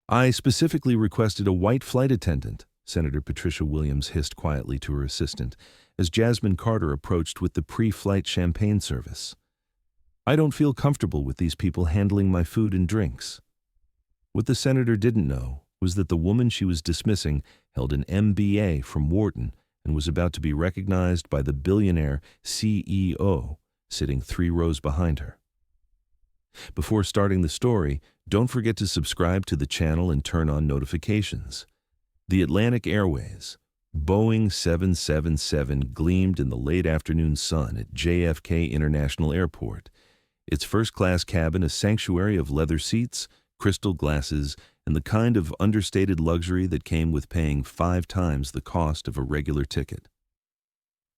I specifically requested a white flight attendant, Senator Patricia Williams hissed quietly to her assistant as Jasmine Carter approached with the pre-flight champagne service. I don't feel comfortable with these people handling my food and drinks. What the senator didn't know was that the woman she was dismissing held an MBA from Wharton and was about to be recognized by the Billionaire CEO sitting 3 rows behind her. Before starting the story, don't forget to subscribe to the channel and turn on notifications. The Atlantic Airways Boeing 777 gleamed in the late afternoon sun at JFK International Airport, its first-class cabin a sanctuary of leather seats, crystal glasses, and the kind of understated luxury that came with paying 5 times the cost of a regular ticket.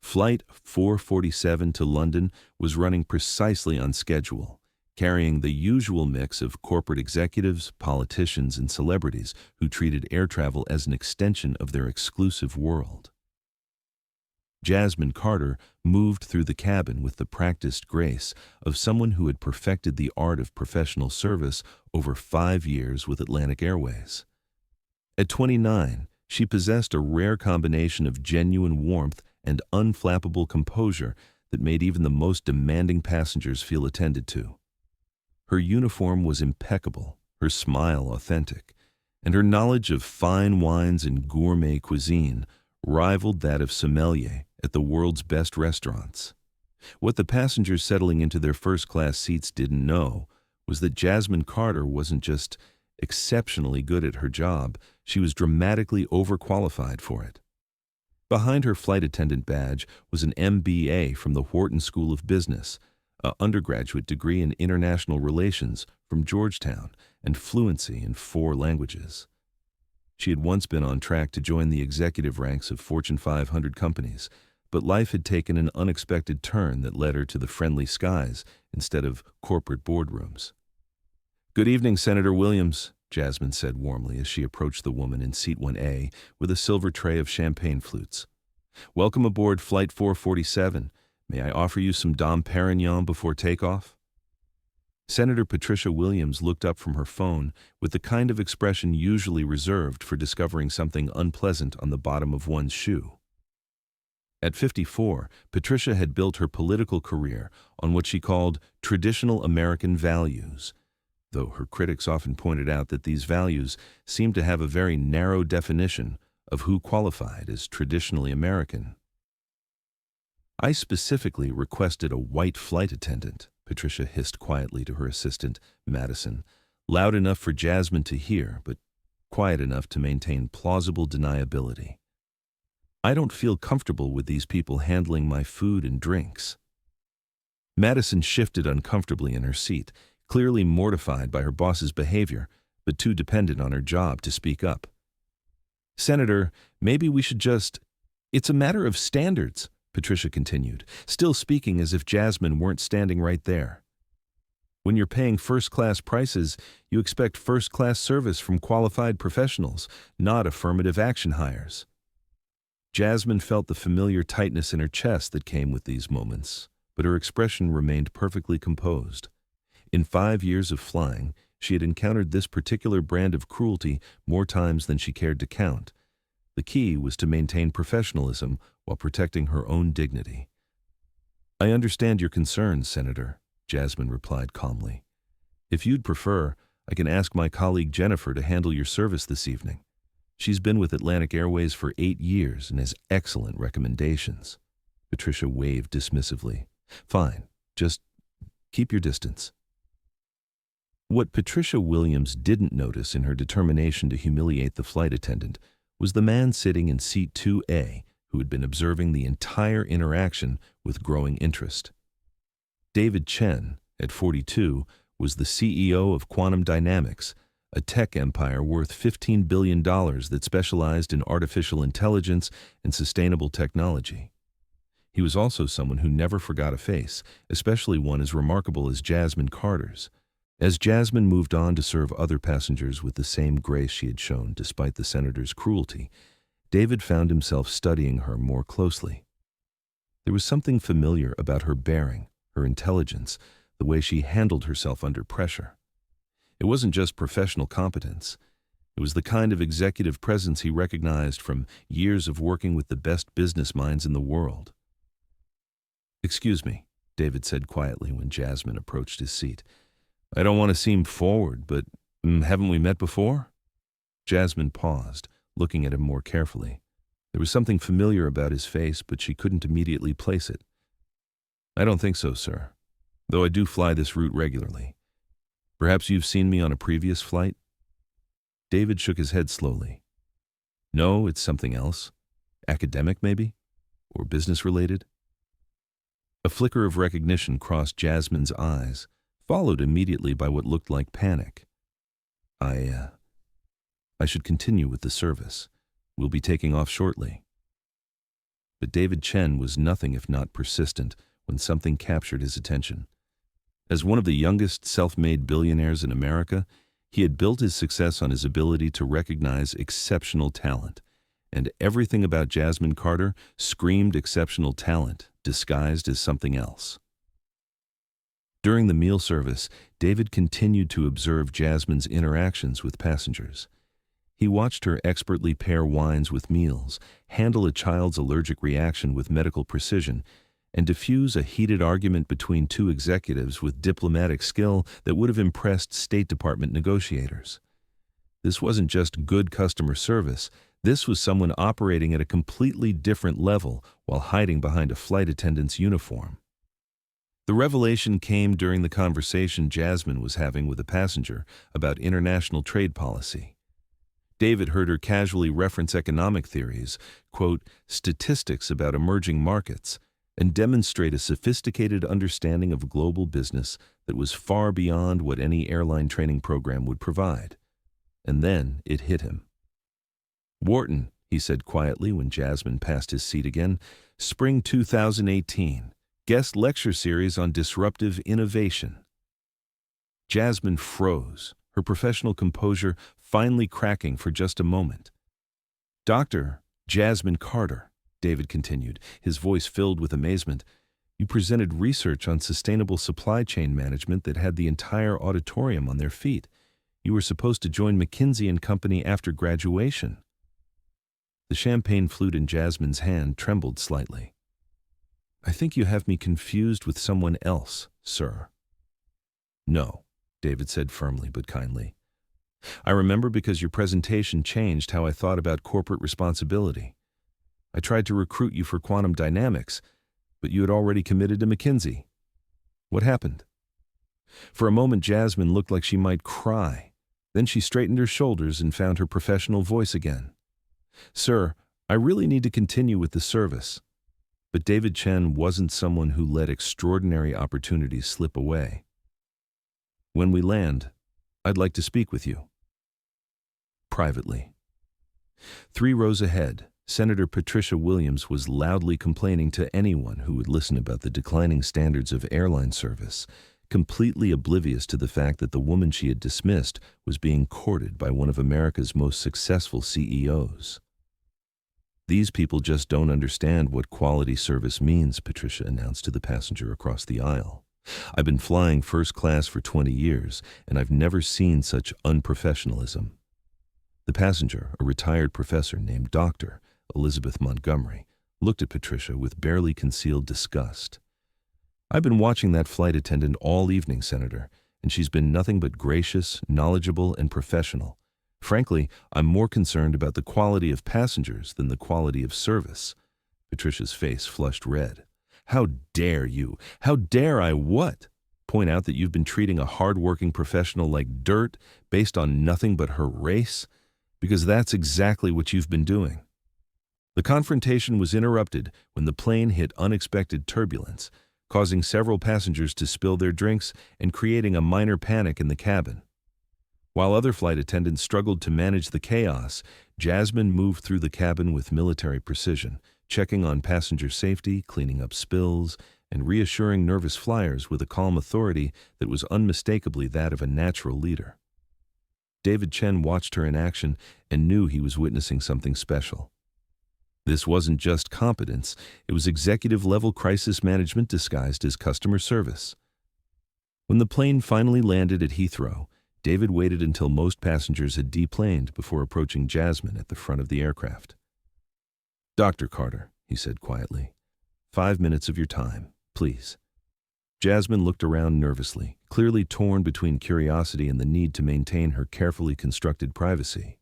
Flight 447 to London was running precisely on schedule, carrying the usual mix of corporate executives, politicians, and celebrities who treated air travel as an extension of their exclusive world. Jasmine Carter moved through the cabin with the practiced grace of someone who had perfected the art of professional service over 5 years with Atlantic Airways. At 29, she possessed a rare combination of genuine warmth and unflappable composure that made even the most demanding passengers feel attended to. Her uniform was impeccable, her smile authentic, and her knowledge of fine wines and gourmet cuisine rivaled that of sommelier at the world's best restaurants. What the passengers settling into their first-class seats didn't know was that Jasmine Carter wasn't just exceptionally good at her job, she was dramatically overqualified for it. Behind her flight attendant badge was an MBA from the Wharton School of Business, an undergraduate degree in international relations from Georgetown, and fluency in 4 languages. She had once been on track to join the executive ranks of Fortune 500 companies, but life had taken an unexpected turn that led her to the friendly skies instead of corporate boardrooms. "Good evening, Senator Williams," Jasmine said warmly as she approached the woman in seat 1A with a silver tray of champagne flutes. "Welcome aboard Flight 447. May I offer you some Dom Perignon before takeoff?" Senator Patricia Williams looked up from her phone with the kind of expression usually reserved for discovering something unpleasant on the bottom of one's shoe. At 54, Patricia had built her political career on what she called traditional American values, though her critics often pointed out that these values seemed to have a very narrow definition of who qualified as traditionally American. "I specifically requested a white flight attendant," Patricia hissed quietly to her assistant, Madison, loud enough for Jasmine to hear, but quiet enough to maintain plausible deniability. "I don't feel comfortable with these people handling my food and drinks." Madison shifted uncomfortably in her seat, clearly mortified by her boss's behavior, but too dependent on her job to speak up. "Senator, maybe we should just— It's a matter of standards," Patricia continued, still speaking as if Jasmine weren't standing right there. "When you're paying first-class prices, you expect first-class service from qualified professionals, not affirmative action hires." Jasmine felt the familiar tightness in her chest that came with these moments, but her expression remained perfectly composed. In 5 years of flying, she had encountered this particular brand of cruelty more times than she cared to count. The key was to maintain professionalism while protecting her own dignity. "I understand your concerns, Senator," Jasmine replied calmly. "If you'd prefer, I can ask my colleague Jennifer to handle your service this evening. She's been with Atlantic Airways for 8 years and has excellent recommendations." Patricia waved dismissively. "Fine, just keep your distance." What Patricia Williams didn't notice in her determination to humiliate the flight attendant was the man sitting in seat 2A who had been observing the entire interaction with growing interest. David Chen, at 42, was the CEO of Quantum Dynamics, a tech empire worth $15 billion that specialized in artificial intelligence and sustainable technology. He was also someone who never forgot a face, especially one as remarkable as Jasmine Carter's. As Jasmine moved on to serve other passengers with the same grace she had shown despite the senator's cruelty, David found himself studying her more closely. There was something familiar about her bearing, her intelligence, the way she handled herself under pressure. It wasn't just professional competence. It was the kind of executive presence he recognized from years of working with the best business minds in the world. "Excuse me," David said quietly when Jasmine approached his seat. "I don't want to seem forward, but haven't we met before?" Jasmine paused, looking at him more carefully. There was something familiar about his face, but she couldn't immediately place it. "I don't think so, sir, though I do fly this route regularly. Perhaps you've seen me on a previous flight?" David shook his head slowly. "No, it's something else. Academic, maybe? Or business-related?" A flicker of recognition crossed Jasmine's eyes, followed immediately by what looked like panic. I should continue with the service. We'll be taking off shortly." But David Chen was nothing if not persistent when something captured his attention. As one of the youngest self-made billionaires in America, he had built his success on his ability to recognize exceptional talent, and everything about Jasmine Carter screamed exceptional talent, disguised as something else. During the meal service, David continued to observe Jasmine's interactions with passengers. He watched her expertly pair wines with meals, handle a child's allergic reaction with medical precision, and diffuse a heated argument between two executives with diplomatic skill that would have impressed State Department negotiators. This wasn't just good customer service. This was someone operating at a completely different level while hiding behind a flight attendant's uniform. The revelation came during the conversation Jasmine was having with a passenger about international trade policy. David heard her casually reference economic theories, quote, statistics about emerging markets, and demonstrate a sophisticated understanding of global business that was far beyond what any airline training program would provide. And then it hit him. "Wharton," he said quietly when Jasmine passed his seat again, "Spring 2018, guest lecture series on disruptive innovation." Jasmine froze, her professional composure finally cracking for just a moment. "Dr. Jasmine Carter," David continued, his voice filled with amazement, "you presented research on sustainable supply chain management that had the entire auditorium on their feet. You were supposed to join McKinsey & Company after graduation." The champagne flute in Jasmine's hand trembled slightly. "I think you have me confused with someone else, sir." "No," David said firmly but kindly. "I remember because your presentation changed how I thought about corporate responsibility. I tried to recruit you for quantum dynamics, but you had already committed to McKinsey. What happened?" For a moment, Jasmine looked like she might cry. Then she straightened her shoulders and found her professional voice again. "Sir, I really need to continue with the service." But David Chen wasn't someone who let extraordinary opportunities slip away. "When we land, I'd like to speak with you. Privately." 3 rows ahead, Senator Patricia Williams was loudly complaining to anyone who would listen about the declining standards of airline service, completely oblivious to the fact that the woman she had dismissed was being courted by one of America's most successful CEOs. "These people just don't understand what quality service means," Patricia announced to the passenger across the aisle. "I've been flying first class for 20 years, and I've never seen such unprofessionalism." The passenger, a retired professor named Dr. Elizabeth Montgomery, looked at Patricia with barely concealed disgust. "I've been watching that flight attendant all evening, Senator, and she's been nothing but gracious, knowledgeable, and professional. Frankly, I'm more concerned about the quality of passengers than the quality of service." Patricia's face flushed red. "How dare you? How dare I what? Point out that you've been treating a hard-working professional like dirt based on nothing but her race? Because that's exactly what you've been doing." The confrontation was interrupted when the plane hit unexpected turbulence, causing several passengers to spill their drinks and creating a minor panic in the cabin. While other flight attendants struggled to manage the chaos, Jasmine moved through the cabin with military precision, checking on passenger safety, cleaning up spills, and reassuring nervous flyers with a calm authority that was unmistakably that of a natural leader. David Chen watched her in action and knew he was witnessing something special. This wasn't just competence, it was executive-level crisis management disguised as customer service. When the plane finally landed at Heathrow, David waited until most passengers had deplaned before approaching Jasmine at the front of the aircraft. "Dr. Carter," he said quietly, 5 minutes of your time, please." Jasmine looked around nervously, clearly torn between curiosity and the need to maintain her carefully constructed privacy.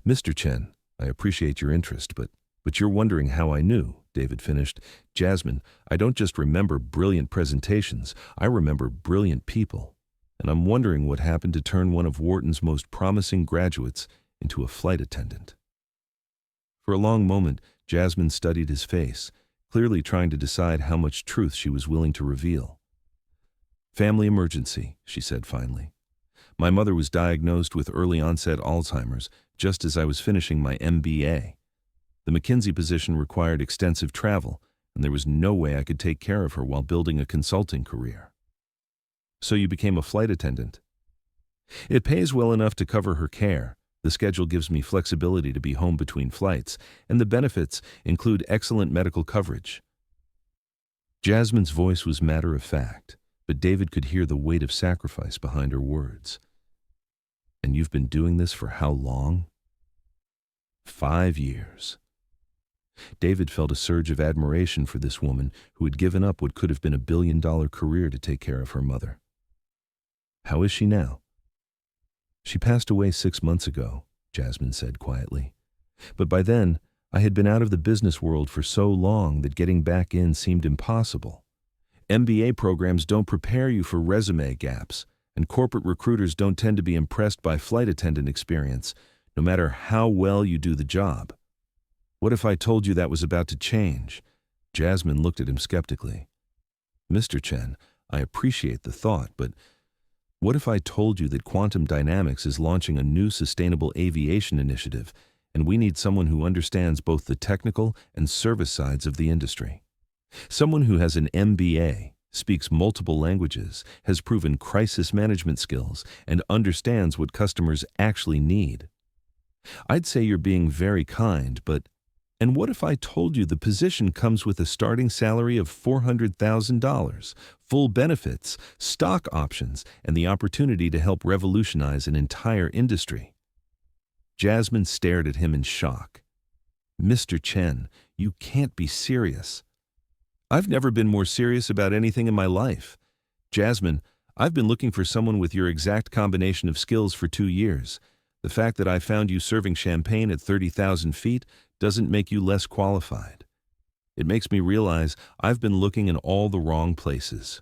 "Mr. Chen, I appreciate your interest, but you're wondering how I knew," David finished. "Jasmine, I don't just remember brilliant presentations, I remember brilliant people. And I'm wondering what happened to turn one of Wharton's most promising graduates into a flight attendant." For a long moment, Jasmine studied his face, clearly trying to decide how much truth she was willing to reveal. "Family emergency," she said finally. "My mother was diagnosed with early-onset Alzheimer's just as I was finishing my MBA. The McKinsey position required extensive travel, and there was no way I could take care of her while building a consulting career." "So you became a flight attendant?" "It pays well enough to cover her care. The schedule gives me flexibility to be home between flights, and the benefits include excellent medical coverage." Jasmine's voice was matter-of-fact, but David could hear the weight of sacrifice behind her words. "And you've been doing this for how long?" 5 years. David felt a surge of admiration for this woman who had given up what could have been a billion-dollar career to take care of her mother. "How is she now?" "She passed away 6 months ago," Jasmine said quietly. "But by then, I had been out of the business world for so long that getting back in seemed impossible. MBA programs don't prepare you for resume gaps, and corporate recruiters don't tend to be impressed by flight attendant experience, no matter how well you do the job. What if I told you that was about to change?" Jasmine looked at him skeptically. "Mr. Chen, I appreciate the thought, but what if I told you that Quantum Dynamics is launching a new sustainable aviation initiative, and we need someone who understands both the technical and service sides of the industry? Someone who has an MBA, speaks multiple languages, has proven crisis management skills, and understands what customers actually need. I'd say you're being very kind, but and what if I told you the position comes with a starting salary of $400,000, full benefits, stock options, and the opportunity to help revolutionize an entire industry?" Jasmine stared at him in shock. "Mr. Chen, you can't be serious." "I've never been more serious about anything in my life. Jasmine, I've been looking for someone with your exact combination of skills for 2 years. The fact that I found you serving champagne at 30,000 feet doesn't make you less qualified. It makes me realize I've been looking in all the wrong places."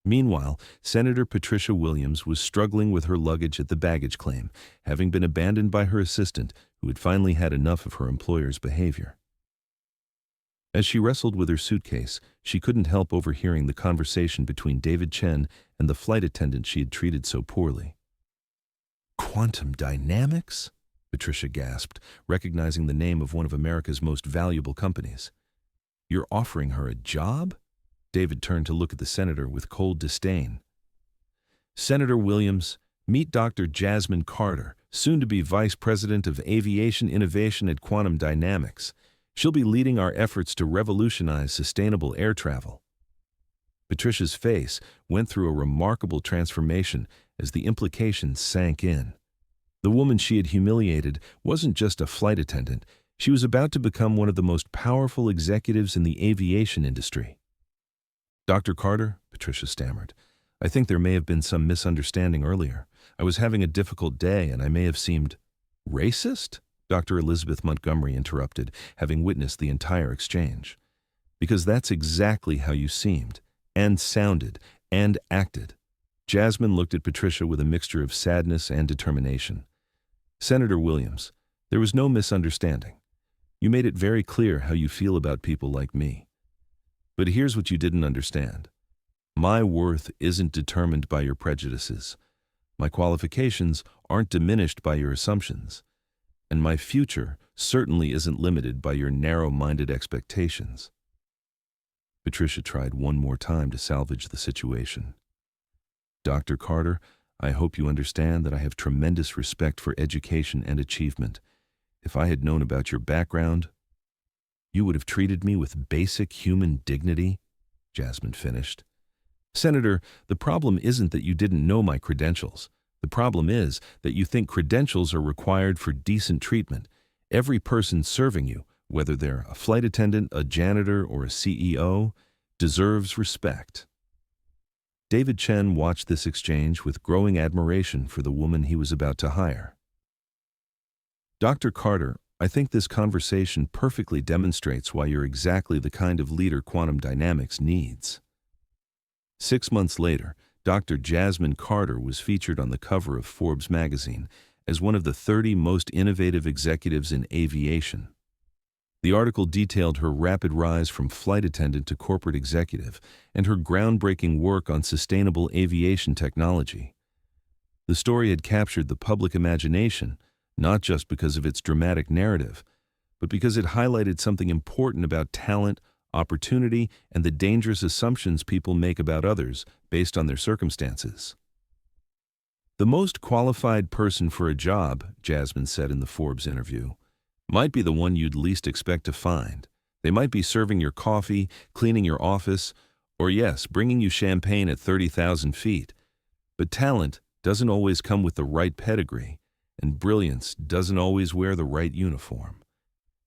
Meanwhile, Senator Patricia Williams was struggling with her luggage at the baggage claim, having been abandoned by her assistant, who had finally had enough of her employer's behavior. As she wrestled with her suitcase, she couldn't help overhearing the conversation between David Chen and the flight attendant she had treated so poorly. "Quantum Dynamics?" Patricia gasped, recognizing the name of one of America's most valuable companies. "You're offering her a job?" David turned to look at the senator with cold disdain. "Senator Williams, meet Dr. Jasmine Carter, soon to be Vice President of Aviation Innovation at Quantum Dynamics. She'll be leading our efforts to revolutionize sustainable air travel." Patricia's face went through a remarkable transformation as the implications sank in. The woman she had humiliated wasn't just a flight attendant. She was about to become one of the most powerful executives in the aviation industry. "Dr. Carter," Patricia stammered, "I think there may have been some misunderstanding earlier. I was having a difficult day and I may have seemed racist?" Dr. Elizabeth Montgomery interrupted, having witnessed the entire exchange. "Because that's exactly how you seemed, and sounded, and acted." Jasmine looked at Patricia with a mixture of sadness and determination. "Senator Williams, there was no misunderstanding. You made it very clear how you feel about people like me. But here's what you didn't understand. My worth isn't determined by your prejudices. My qualifications aren't diminished by your assumptions. And my future certainly isn't limited by your narrow-minded expectations." Patricia tried one more time to salvage the situation. "Dr. Carter, I hope you understand that I have tremendous respect for education and achievement. If I had known about your background, you would have treated me with basic human dignity," Jasmine finished. "Senator, the problem isn't that you didn't know my credentials. The problem is that you think credentials are required for decent treatment. Every person serving you, whether they're a flight attendant, a janitor, or a CEO, deserves respect. David Chen watched this exchange with growing admiration for the woman he was about to hire. Dr. Carter, I think this conversation perfectly demonstrates why you're exactly the kind of leader quantum dynamics needs. 6 months later, Dr. Jasmine Carter was featured on the cover of Forbes magazine as one of the 30 most innovative executives in aviation. The article detailed her rapid rise from flight attendant to corporate executive and her groundbreaking work on sustainable aviation technology. The story had captured the public imagination, not just because of its dramatic narrative, but because it highlighted something important about talent, opportunity, and the dangerous assumptions people make about others based on their circumstances. The most qualified person for a job, Jasmine said in the Forbes interview, might be the one you'd least expect to find. They might be serving your coffee, cleaning your office, or yes, bringing you champagne at 30,000 feet. But talent doesn't always come with the right pedigree, and brilliance doesn't always wear the right uniform.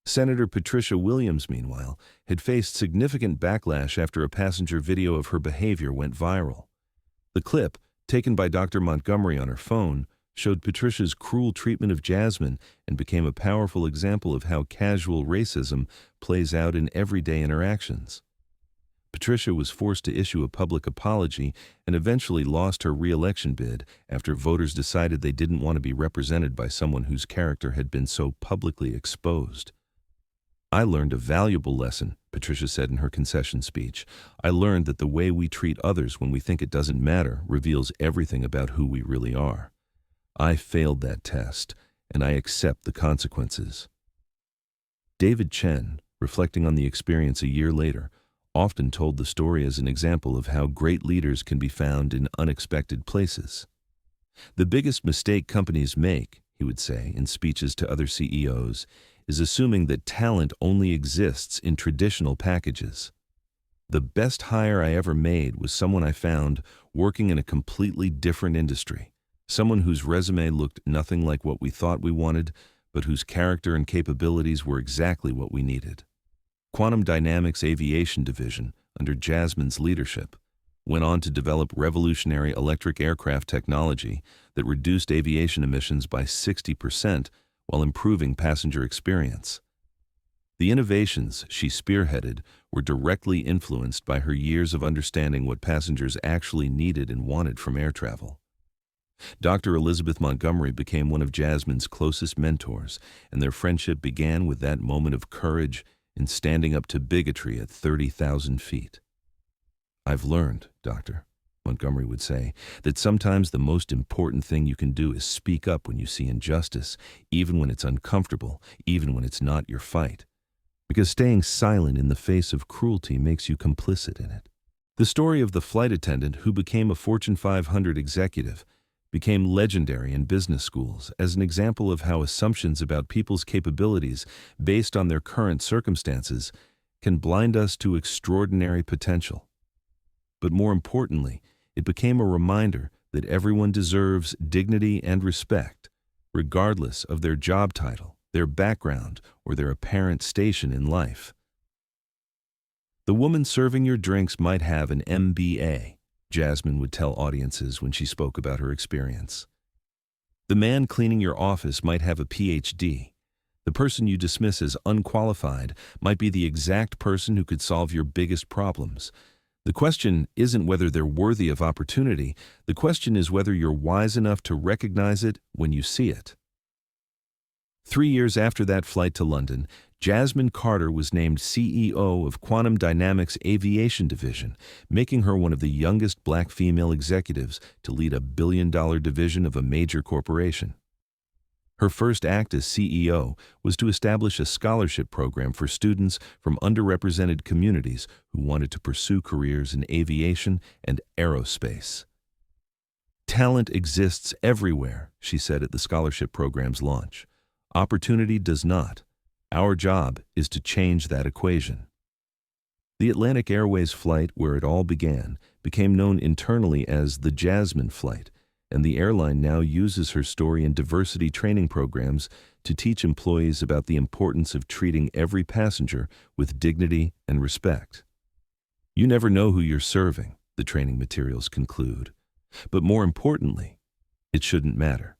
Senator Patricia Williams, meanwhile, had faced significant backlash after a passenger video of her behavior went viral. The clip, taken by Dr. Montgomery on her phone, showed Patricia's cruel treatment of Jasmine and became a powerful example of how casual racism plays out in everyday interactions. Patricia was forced to issue a public apology and eventually lost her re-election bid after voters decided they didn't want to be represented by someone whose character had been so publicly exposed. I learned a valuable lesson, Patricia said in her concession speech. I learned that the way we treat others when we think it doesn't matter reveals everything about who we really are. I failed that test, and I accept the consequences. David Chen, reflecting on the experience a year later, often told the story as an example of how great leaders can be found in unexpected places. The biggest mistake companies make, he would say in speeches to other CEOs, is assuming that talent only exists in traditional packages. The best hire I ever made was someone I found working in a completely different industry, someone whose resume looked nothing like what we thought we wanted, but whose character and capabilities were exactly what we needed. Quantum Dynamics Aviation Division, under Jasmine's leadership, went on to develop revolutionary electric aircraft technology that reduced aviation emissions by 60% while improving passenger experience. The innovations she spearheaded were directly influenced by her years of understanding what passengers actually needed and wanted from air travel. Dr. Elizabeth Montgomery became one of Jasmine's closest mentors, and their friendship began with that moment of courage in standing up to bigotry at 30,000 feet. I've learned, Doctor, Montgomery would say, that sometimes the most important thing you can do is speak up when you see injustice, even when it's uncomfortable, even when it's not your fight. Because staying silent in the face of cruelty makes you complicit in it. The story of the flight attendant who became a Fortune 500 executive became legendary in business schools as an example of how assumptions about people's capabilities based on their current circumstances can blind us to extraordinary potential. But more importantly, it became a reminder that everyone deserves dignity and respect, regardless of their job title, their background, or their apparent station in life. The woman serving your drinks might have an MBA, Jasmine would tell audiences when she spoke about her experience. The man cleaning your office might have a PhD. The person you dismiss as unqualified might be the exact person who could solve your biggest problems. The question isn't whether they're worthy of opportunity. The question is whether you're wise enough to recognize it when you see it. 3 years after that flight to London, Jasmine Carter was named CEO of Quantum Dynamics Aviation Division, making her one of the youngest black female executives to lead a billion-dollar division of a major corporation. Her first act as CEO was to establish a scholarship program for students from underrepresented communities who wanted to pursue careers in aviation and aerospace. Talent exists everywhere, she said at the scholarship program's launch. Opportunity does not. Our job is to change that equation. The Atlantic Airways flight where it all began became known internally as the Jasmine flight, and the airline now uses her story in diversity training programs to teach employees about the importance of treating every passenger with dignity and respect. You never know who you're serving, the training materials conclude. But more importantly, it shouldn't matter.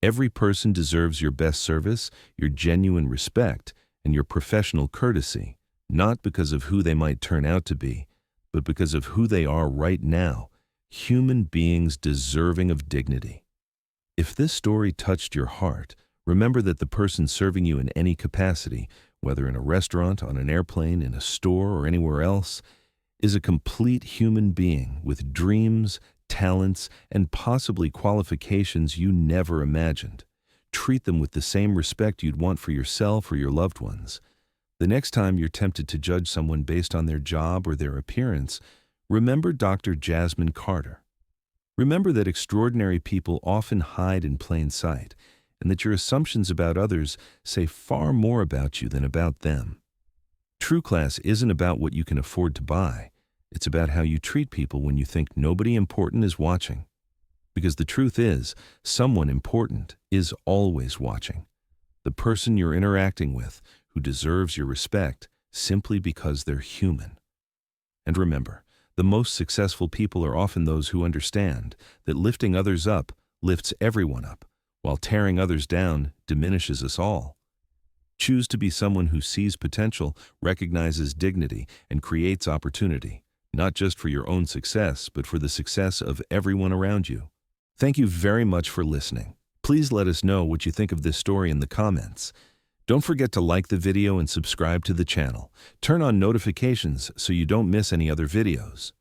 Every person deserves your best service, your genuine respect, and your professional courtesy, not because of who they might turn out to be, but because of who they are right now, human beings deserving of dignity. If this story touched your heart, remember that the person serving you in any capacity, whether in a restaurant, on an airplane, in a store, or anywhere else, is a complete human being with dreams, talents, and possibly qualifications you never imagined. Treat them with the same respect you'd want for yourself or your loved ones. The next time you're tempted to judge someone based on their job or their appearance, remember Dr. Jasmine Carter. Remember that extraordinary people often hide in plain sight, and that your assumptions about others say far more about you than about them. True class isn't about what you can afford to buy. It's about how you treat people when you think nobody important is watching. Because the truth is, someone important is always watching. The person you're interacting with, who deserves your respect simply because they're human. And remember, the most successful people are often those who understand that lifting others up lifts everyone up, while tearing others down diminishes us all. Choose to be someone who sees potential, recognizes dignity, and creates opportunity, not just for your own success, but for the success of everyone around you. Thank you very much for listening. Please let us know what you think of this story in the comments. Don't forget to like the video and subscribe to the channel. Turn on notifications so you don't miss any other videos.